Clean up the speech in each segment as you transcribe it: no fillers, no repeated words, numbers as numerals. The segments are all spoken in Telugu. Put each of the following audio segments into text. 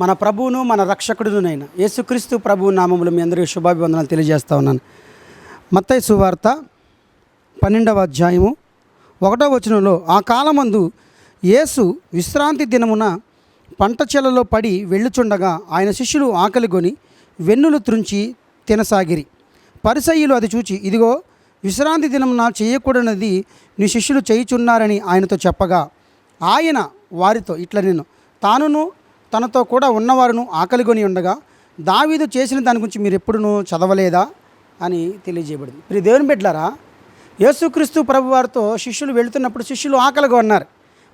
మన ప్రభువును మన రక్షకుడునైన యేసుక్రీస్తు ప్రభువు నామములో మీ అందరికీ శుభాభివందనాలు తెలియజేస్తా ఉన్నాను. మత్తయి సువార్త 12వ అధ్యాయము 1వ వచనంలో, ఆ కాలమందు యేసు విశ్రాంతి దినమున పంట చేలలో పడి వెళ్ళుచుండగా ఆయన శిష్యులు ఆకలిగొని వెన్నులు త్రుంచి తినసాగిరి. పరిసయ్యులు అది చూచి, ఇదిగో విశ్రాంతి దినమున చేయకూడనిది నీ శిష్యులు చేయుచున్నారని ఆయనతో చెప్పగా, ఆయన వారితో ఇట్లా, నేను తానును తనతో కూడా ఉన్నవారును ఆకలిగొని ఉండగా దావీదు చేసిన దాని గురించి మీరు ఎప్పుడునూ చదవలేదా అని తెలియజేయబడింది. ప్రియ దేవుని బిడ్డలారా, యేసుక్రీస్తు ప్రభు వారితో శిష్యులు వెళుతున్నప్పుడు శిష్యులు ఆకలిగా ఉన్నారు.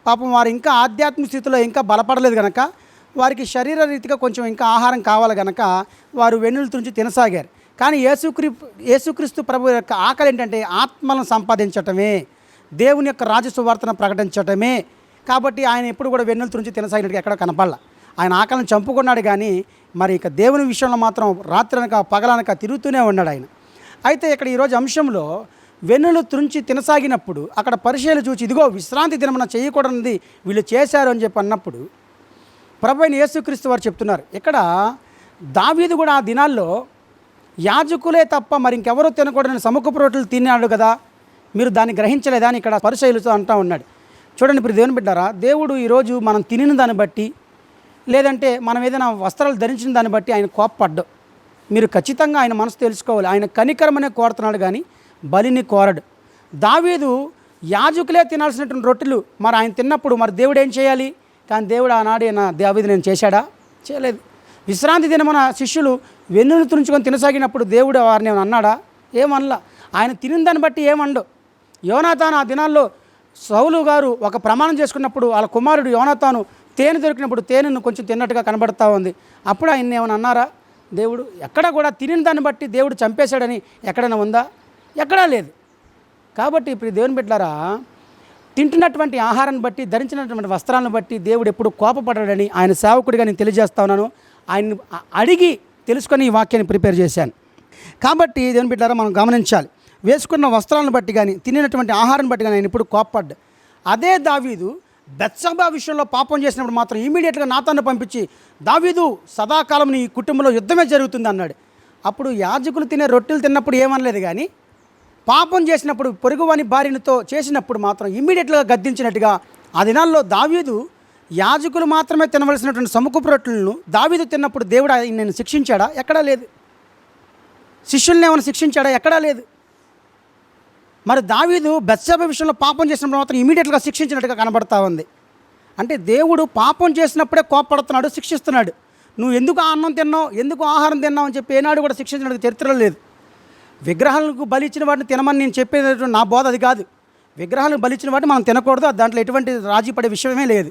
పాపం వారు ఇంకా ఆధ్యాత్మిక స్థితిలో ఇంకా బలపడలేదు కనుక, వారికి శరీర రీతిగా కొంచెం ఇంకా ఆహారం కావాలి కనుక వారు వెన్నులు తుంచి తినసాగారు. కానీ యేసుక్రీస్తు ప్రభు యొక్క ఆకలి ఏంటంటే ఆత్మలను సంపాదించటమే, దేవుని యొక్క రాజసువార్తను ప్రకటించటమే. కాబట్టి ఆయన ఎప్పుడు కూడా వెన్నులు తుంచి తినసాగినట్టుగా ఎక్కడ కనపడాల. ఆయన ఆకలిని చంపుకున్నాడు, కానీ మరి ఇక దేవుని విషయంలో మాత్రం రాత్రనక పగలనక తిరుగుతూనే ఉన్నాడు ఆయన. అయితే ఇక్కడ ఈరోజు అంశంలో వెన్నులు త్రుంచి తినసాగినప్పుడు అక్కడ పరిచయాలు చూసి, ఇదిగో విశ్రాంతి దినమున చేయకూడనిది వీళ్ళు చేశారు అని చెప్పి అన్నప్పుడు ప్రభువైన యేసుక్రీస్తు వారు చెప్తున్నారు. ఇక్కడ దావీదు కూడా ఆ దినాల్లో యాజకులే తప్ప మరి ఇంకెవరూ తినకూడని సముఖపు రొట్టెలు తిన్నాడు కదా, మీరు దాన్ని గ్రహించలేదా అని ఇక్కడ పరిచయాలతో అంటూ ఉన్నాడు. చూడండి ఇప్పుడు దేవుని బిడ్డారా, దేవుడు ఈరోజు మనం తినిన దాన్ని బట్టి లేదంటే మనం ఏదైనా వస్త్రాలు ధరించిన దాన్ని బట్టి ఆయన కోప్పడ్డు. మీరు ఖచ్చితంగా ఆయన మనసు తెలుసుకోవాలి. ఆయన కనికరమనే కోరుతున్నాడు, కానీ బలిని కోరడు. దావీదు యాజకులే తినాల్సినటువంటి రొట్టెలు మరి ఆయన తిన్నప్పుడు మరి దేవుడు ఏం చేయాలి? కానీ దేవుడు ఆనాడు దావీదు నేను చేశాడా? చేయలేదు. విశ్రాంతి దినమున శిష్యులు వెన్నులు తుంచుకొని తినసాగినప్పుడు దేవుడు వారిని అన్నాడా? ఏమనలా. ఆయన తినిన దాన్ని బట్టి ఏమండు. యోనాతాను ఆ దినాల్లో సౌలు గారు ఒక ప్రమాణం చేసుకున్నప్పుడు వాళ్ళ కుమారుడు యోనాతాను తేనె దొరికినప్పుడు తేనెను కొంచెం తిన్నట్టుగా కనబడతా ఉంది. అప్పుడు ఆయన ఏమైనా అన్నారా? దేవుడు ఎక్కడ కూడా తినిన దాన్ని బట్టి దేవుడు చంపేశాడని ఎక్కడైనా ఉందా? ఎక్కడా లేదు. కాబట్టి ఇప్పుడు దేవుని బిడ్డలారా, తింటున్నటువంటి ఆహారాన్ని బట్టి ధరించినటువంటి వస్త్రాలను బట్టి దేవుడు ఎప్పుడు కోపపడ్డాడని ఆయన సేవకుడిగా నేను తెలియజేస్తా ఉన్నాను. ఆయన్ని అడిగి తెలుసుకొని ఈ వాక్యాన్ని ప్రిపేర్ చేశాను. కాబట్టి దేవుని బిడ్డలారా, మనం గమనించాలి. వేసుకున్న వస్త్రాలను బట్టి కానీ తినేటువంటి ఆహారాన్ని బట్టి కానీ ఆయన ఇప్పుడు కోపపడ్డా. అదే దావీదు బెత్షెబా విషయంలో పాపం చేసినప్పుడు మాత్రం ఇమీడియట్గా నాతాను పంపించి, దావీదు సదాకాలం నీ కుటుంబంలో యుద్ధమే జరుగుతుంది అన్నాడు. అప్పుడు యాజకులు తినే రొట్టెలు తిన్నప్పుడు ఏమనలేదు, కానీ పాపం చేసినప్పుడు పొరుగువాని భార్యతో చేసినప్పుడు మాత్రం ఇమీడియట్గా గద్దించినట్టుగా ఆ దినాల్లో దావీదు యాజకులు మాత్రమే తినవలసినటువంటి సముఖపు రొట్టెలను దావీదు తిన్నప్పుడు దేవుడు ఆయన శిక్షించాడా? ఎక్కడా లేదు. శిష్యుల్ని ఏమైనా శిక్షించాడా? ఎక్కడా లేదు. మరి దావీదు బెత్షెబా విషయంలో పాపం చేసినప్పుడు మాత్రం ఇమీడియట్గా శిక్షించినట్టుగా కనబడతా ఉంది. అంటే దేవుడు పాపం చేసినప్పుడే కోపడుతున్నాడు, శిక్షిస్తున్నాడు. నువ్వు ఎందుకు అన్నం తిన్నావు, ఎందుకు ఆహారం తిన్నావు అని చెప్పి ఏనాడు కూడా శిక్షించినట్టు చరిత్రలో లేదు. విగ్రహాలకు బలిచ్చిన వాటిని తినమని నేను చెప్పేటటువంటి నా బోధ అది కాదు. విగ్రహాలకు బలిచ్చిన వాటిని మనం తినకూడదు, దాంట్లో ఎటువంటి రాజీ పడే విషయమే లేదు.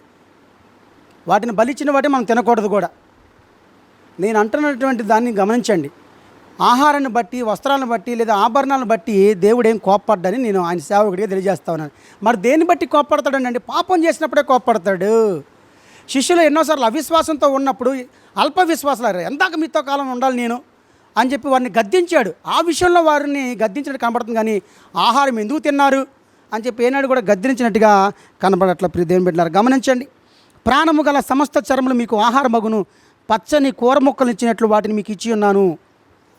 వాటిని బలిచ్చిన వాటిని మనం తినకూడదు కూడా. నేను అంటున్నటువంటి దాన్ని గమనించండి. ఆహారాన్ని బట్టి, వస్త్రాలను బట్టి లేదా ఆభరణాలను బట్టి దేవుడు ఏం కోప్పడ్డని నేను ఆయన సేవకుడిగా తెలియజేస్తా ఉన్నాను. మరి దేన్ని బట్టి కోప్పడతాడండి? పాపం చేసినప్పుడే కోప్పడతాడు. శిష్యులు ఎన్నోసార్లు అవిశ్వాసంతో ఉన్నప్పుడు అల్ప విశ్వాసాలు, ఎందాక మీతో కాలం ఉండాలి నేను అని చెప్పి వారిని గద్దించాడు. ఆ విషయంలో వారిని గద్దించినట్టు కనబడుతుంది, కానీ ఆహారం ఎందుకు తిన్నారు అని చెప్పి ఏనాడు కూడా గద్దించినట్టుగా కనబడట్ల. ప్రియ దేవుని బిడ్డలారా, గమనించండి. ప్రాణము గల సమస్త చర్మలు మీకు ఆహారమగును, పచ్చని కూర మొక్కలు ఇచ్చినట్లు వాటిని మీకు ఇచ్చి ఉన్నాను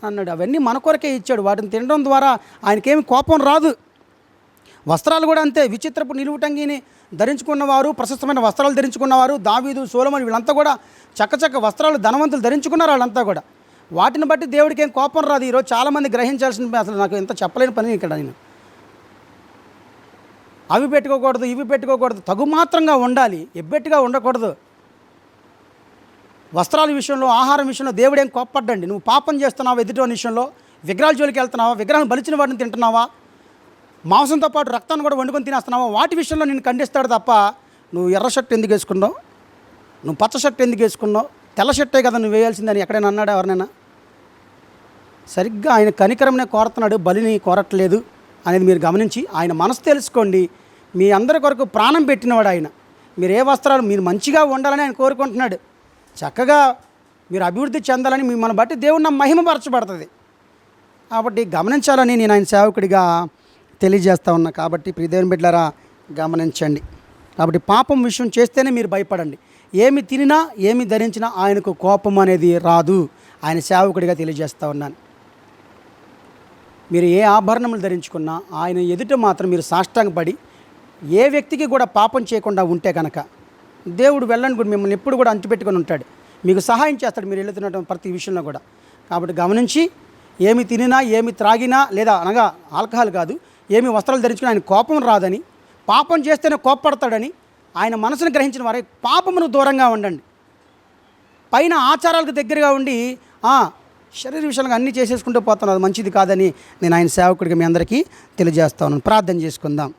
అన్నాడు. అవన్నీ మన కొరకే ఇచ్చాడు. వాటిని తినడం ద్వారా ఆయనకేమి కోపం రాదు. వస్త్రాలు కూడా అంతే. విచిత్రపు నిలువుటంగిని ధరించుకున్నవారు, ప్రశస్తమైన వస్త్రాలు ధరించుకున్నవారు దావీదు, సొలొమోను వీళ్ళంతా కూడా చక్కచక్క వస్త్రాలు ధనవంతులు ధరించుకున్నారు. వాళ్ళంతా కూడా వాటిని బట్టి దేవుడికి ఏం కోపం రాదు. ఈరోజు చాలామంది గ్రహించాల్సిన, అసలు నాకు ఎంత చెప్పలేని పని ఇక్కడ. నేను అవి పెట్టుకోకూడదు, ఇవి పెట్టుకోకూడదు, తగుమాత్రంగా ఉండాలి, ఎబ్బెట్టుగా ఉండకూడదు. వస్త్రాల విషయంలో, ఆహారం విషయంలో దేవుడేం కోప్పడ్డండి. నువ్వు పాపం చేస్తున్నావా ఎదుటి విషయంలో? విగ్రహాల జోలికి వెళ్తున్నావా? విగ్రహం బలిచిన వాటిని తింటున్నావా? మాంసంతో పాటు రక్తాన్ని కూడా వండుకొని తినేస్తున్నావా? వాటి విషయంలో నేను ఖండిస్తాడు తప్ప, నువ్వు ఎర్ర షర్ట్ ఎందుకు వేసుకున్నావు, నువ్వు పచ్చ షర్ట్ ఎందుకు వేసుకున్నావు, తెల్ల షర్టే కదా నువ్వు వేయాల్సిందని ఎక్కడైనా అన్నాడు ఎవరినైనా? సరిగ్గా ఆయన కనికరంనే కోరుతున్నాడు, బలిని కోరట్లేదు అనేది మీరు గమనించి ఆయన మనసు తెలుసుకోండి. మీ అందరి కొరకు ప్రాణం పెట్టినవాడు ఆయన. మీరు ఏ వస్త్రాలు, మీరు మంచిగా ఉండాలని ఆయన కోరుకుంటున్నాడు. చక్కగా మీరు అభివృద్ధి చెందాలని మిమ్మల్ని బట్టి దేవుని మహిమపరచబడుతుంది. కాబట్టి గమనించాలని నేను ఆయన సేవకుడిగా తెలియజేస్తా ఉన్నా. కాబట్టి ప్రియ దేవుని బిడ్డలారా, గమనించండి. కాబట్టి పాపం విషయం చేస్తేనే మీరు భయపడండి. ఏమి తినినా ఏమి ధరించినా ఆయనకు కోపం అనేది రాదు. ఆయన సేవకుడిగా తెలియజేస్తూ ఉన్నాను. మీరు ఏ ఆభరణములు ధరించుకున్నా ఆయన ఎదుట మాత్రం మీరు సాష్టాంగపడి ఏ వ్యక్తికి కూడా పాపం చేయకుండా ఉంటే కనుక దేవుడు వెళ్ళని కూడా మిమ్మల్ని ఎప్పుడు కూడా అంటిపెట్టుకొని ఉంటాడు. మీకు సహాయం చేస్తాడు మీరు వెళుతున్నటువంటి ప్రతి విషయంలో కూడా. కాబట్టి గమనించి ఏమి తినినా ఏమి త్రాగినా లేదా అనగా ఆల్కహాల్ కాదు, ఏమి వస్త్రాలు ధరించుకుని ఆయన కోపం రాదని, పాపం చేస్తేనే కోప్పడతాడని ఆయన మనసును గ్రహించిన వారే పాపమును దూరంగా ఉండండి. పైన ఆచారాలకు దగ్గరగా ఉండి శరీర విషయాలుగా అన్నీ చేసేసుకుంటూ పోతాను, అది మంచిది కాదని నేను ఆయన సేవకుడిగా మీ అందరికీ తెలియజేస్తా ఉన్నాను. ప్రార్థన చేసుకుందాం.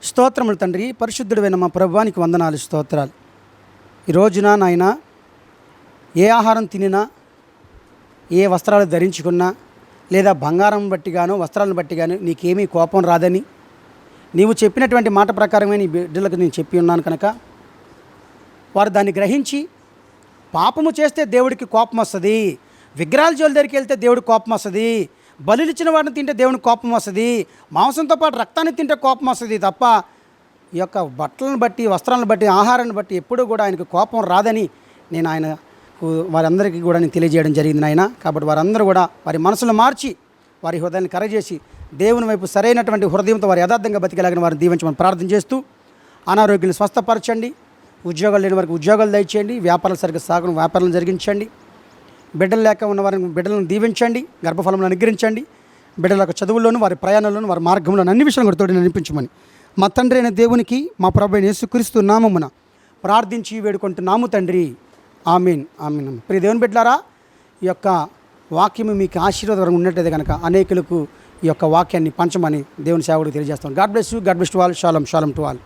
స్తోత్రములు తండ్రి, పరిశుద్ధుడైన మా ప్రభువానికి వందనాలు, స్తోత్రాలు. ఈ రోజున నాయన ఏ ఆహారం తినినా, ఏ వస్త్రాలు ధరించుకున్నా, లేదా బంగారం బట్టి గాను వస్త్రాలను బట్టి గాను నీకేమీ కోపం రాదని నీవు చెప్పినటువంటి మాట ప్రకారమే నీ బిడ్డలకు నేను చెప్పి ఉన్నాను కనుక వారు దాన్ని గ్రహించి పాపము చేస్తే దేవుడికి కోపం వస్తుంది, విగ్రహాల జోలి దగ్గరికి వెళ్తే దేవుడికి కోపం వస్తుంది, బలులు ఇచ్చిన వాటిని తింటే దేవునికి కోపం వస్తుంది, మాంసంతో పాటు రక్తాన్ని తింటే కోపం వస్తుంది తప్ప ఈ యొక్క బట్టలను బట్టి వస్త్రాలను బట్టి ఆహారాన్ని బట్టి ఎప్పుడూ కూడా ఆయనకు కోపం రాదని నేను ఆయన వారందరికీ కూడా నేను తెలియజేయడం జరిగింది నాయన. కాబట్టి వారందరూ కూడా వారి మనసులు మార్చి వారి హృదయాన్ని కరచేసి దేవుని వైపు సరైనటువంటి హృదయంతో వారు యథార్థంగా బతికేలాగిన వారిని దీవించమని ప్రార్థన చేస్తూ, అనారోగ్యాన్ని స్వస్థపరచండి, ఉద్యోగాలు లేని వారికి ఉద్యోగాలు దయచేయండి, వ్యాపారాలు సరిగ్గా సాగును వ్యాపారాలను జరిగించండి, బిడ్డలు లేక ఉన్న వారిని బిడ్డలను దీవించండి, గర్భఫలంలో అనుగ్రహించండి, బిడ్డల యొక్క చదువుల్లోనూ వారి ప్రయాణంలోనూ వారి మార్గంలోనూ అన్ని విషయాలు కూడా తోడు నడిపించమని మా తండ్రి అయిన దేవునికి మా ప్రభువైన యేసుక్రీస్తు నామమున ప్రార్థించి వేడుకుంటున్నాము తండ్రి. ఆమీన్, ఆమీన్. ప్రియ దేవుని బిడ్డలారా, ఈ యొక్క వాక్యము మీకు ఆశీర్వాదకరంగా ఉన్నట్లయితే కనుక అనేకులకు ఈ యొక్క వాక్యాన్ని పంచమని దేవుని సేవకుడికి తెలియజేస్తాం. God bless you, God bless to all. షాలం, షాలం to all.